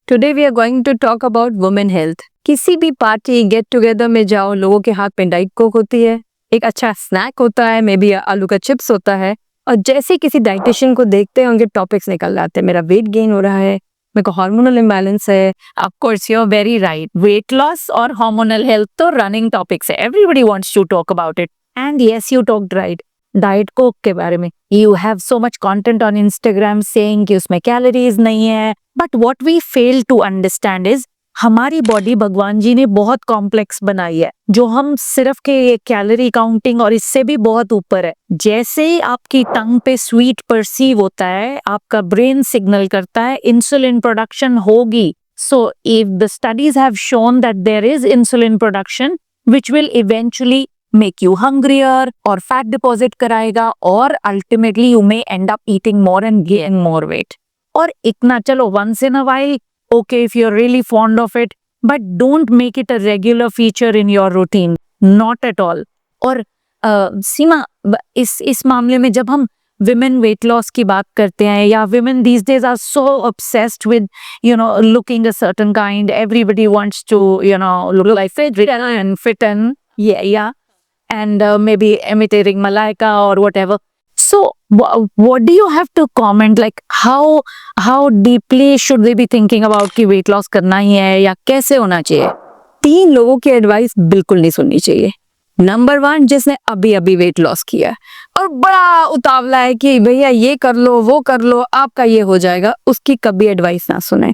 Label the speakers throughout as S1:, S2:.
S1: Today we are going to talk about women health. किसी भी party get together में जाओ, लोगों के हाथ में डाइट कोक होती है, एक अच्छा स्नैक होता है, मे बी आलू का चिप्स होता है, और जैसे किसी डाइटिशियन को देखते हैं उनके टॉपिक्स निकल आते हैं। मेरा वेट गेन हो रहा है, मेरे को हार्मोनल इम्बैलेंस है।
S2: Of course, you're very right. Weight loss और hormonal health तो running topics है. Everybody wants to talk about it. And yes, you talked right. Diet Coke के बारे में. You have so much content on Instagram saying कि उसमें calories नहीं है. But what we fail to understand is हमारी body भगवान जी ने बहुत कॉम्प्लेक्स बनाई है, जो हम सिर्फ के ये कैलोरी काउंटिंग और इससे भी बहुत ऊपर है। जैसे ही आपकी टंग पे स्वीट परसीव होता है, आपका ब्रेन सिग्नल करता है इंसुलिन प्रोडक्शन होगी। So if the studies have shown that there is insulin production which will eventually make you hungrier और फैट डिपॉजिट कराएगा, और ultimately you may end up eating more and gain more weight. और इतना चलो once in a while, okay if you're really fond of it, but don't make it a regular feature in your routine, not at all. और सीमा, इस मामले में जब हम women weight loss की बात करते हैं, या women these days are so obsessed with looking a certain kind, everybody wants to look like fit and yeah and maybe imitating Malaika or whatever. So what do you have to comment, like how deeply should they be thinking about कि weight loss करना ही है या कैसे होना चाहिए?
S1: 3 लोगों की advice बिल्कुल नहीं सुननी चाहिए। नंबर 1, जिसने अभी अभी वेट लॉस किया है और बड़ा उतावला है कि भैया ये कर लो वो कर लो आपका ये हो जाएगा, उसकी कभी एडवाइस ना सुने।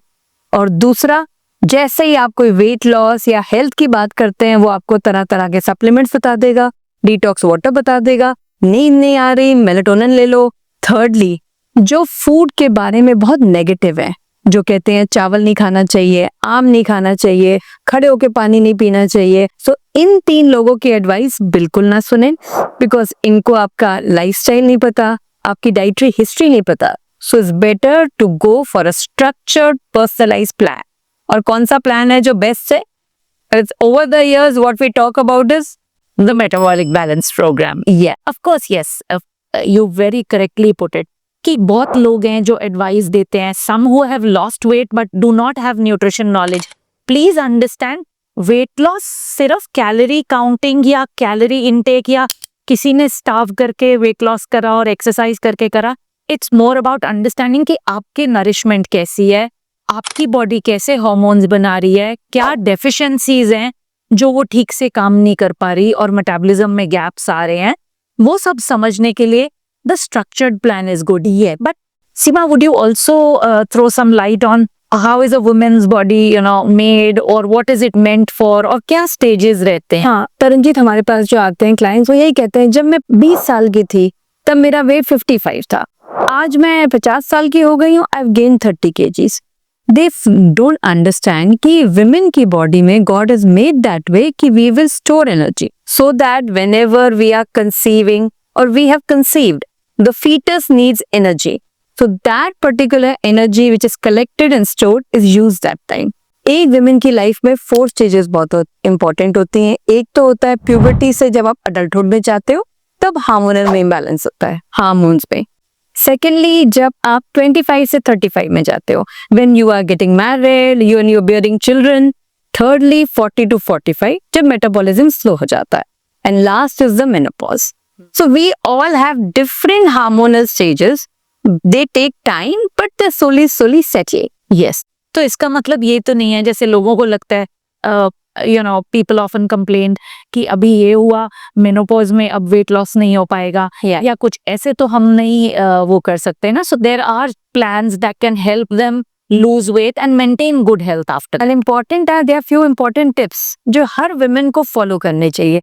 S1: और दूसरा, जैसे ही आप कोई वेट लॉस या हेल्थ की बात करते हैं, वो आपको तरह तरह के सप्लीमेंट्स बता देगा, डिटॉक्स वाटर बता देगा, नींद नहीं आ रही मेलेटोनिन ले लो। थर्डली, जो फूड के बारे में बहुत नेगेटिव है, जो कहते हैं चावल नहीं खाना चाहिए, आम नहीं खाना चाहिए, खड़े होके पानी नहीं पीना चाहिए, सो इन 3 लोगों की एडवाइस बिल्कुल ना सुने, बिकॉज इनको आपका लाइफस्टाइल नहीं पता, आपकी डाइटरी हिस्ट्री नहीं पता। So it's better to go for a structured personalised plan. और कौन सा प्लान है जो बेस्ट है? It's over the years what we talk about is
S2: The metabolic balance program.
S1: Yeah.
S2: Of course, yes. You very correctly put it. कि बहुत लोग हैं जो एडवाइस देते हैं, some who have lost weight but do not have nutrition knowledge. Please understand, weight loss सिर्फ calorie counting या calorie intake या किसी ने स्टार्व करके वेट लॉस करा और एक्सरसाइज करके करा। इट्स मोर अबाउट अंडरस्टैंडिंग कि आपके नरिशमेंट कैसी है, आपकी बॉडी कैसे हार्मोन्स बना रही है, क्या डेफिशिएंसीज हैं जो वो ठीक से काम नहीं कर पा रही और मेटाबॉलिज्म में गैप्स आ रहे हैं। वो सब समझने के लिए the structured plan is good. ये but Seema, would you also throw some light on how is a women's body made और what is it meant for, और क्या स्टेजेस रहते हैं?
S1: हाँ तरनजीत, हमारे पास जो आते हैं क्लाइंट्स, वो यही कहते हैं जब मैं 20 साल की थी तब मेरा वेट 55 था, आज मैं 50 साल की हो गई हूँ, I have gain 30 kgs। They don't understand कि women की body में God has made that way कि we will store energy so that whenever we are conceiving or we have conceived, the fetus needs energy. So that particular energy which is collected and stored is used that time. एक women की life में 4 stages बहुत important होती हैं। एक तो होता है puberty से जब आप adulthood में जाते हो, तब हार्मोनल में imbalance होता है, हार्मोन्स पे। सेकेंडली, जब आप 25 से 35 में जाते हो, when you are getting married, you're bearing children। Thirdly 40 to 45, जब मेटाबॉलिज्म स्लो हो जाता है, and last is the menopause. So we all have different hormonal stages, they take time but they slowly settle.
S2: Yes, तो इसका मतलब ये तो नहीं है जैसे लोगों को लगता है, people often complain कि अभी ये हुआ मेनोपॉज में अब वेट लॉस नहीं हो पाएगा, या कुछ ऐसे तो हम नहीं वो कर सकते ना। So there are plans that can help them lose weight and maintain good health after.
S1: And important are there few important tips जो हर women को follow करने चाहिए।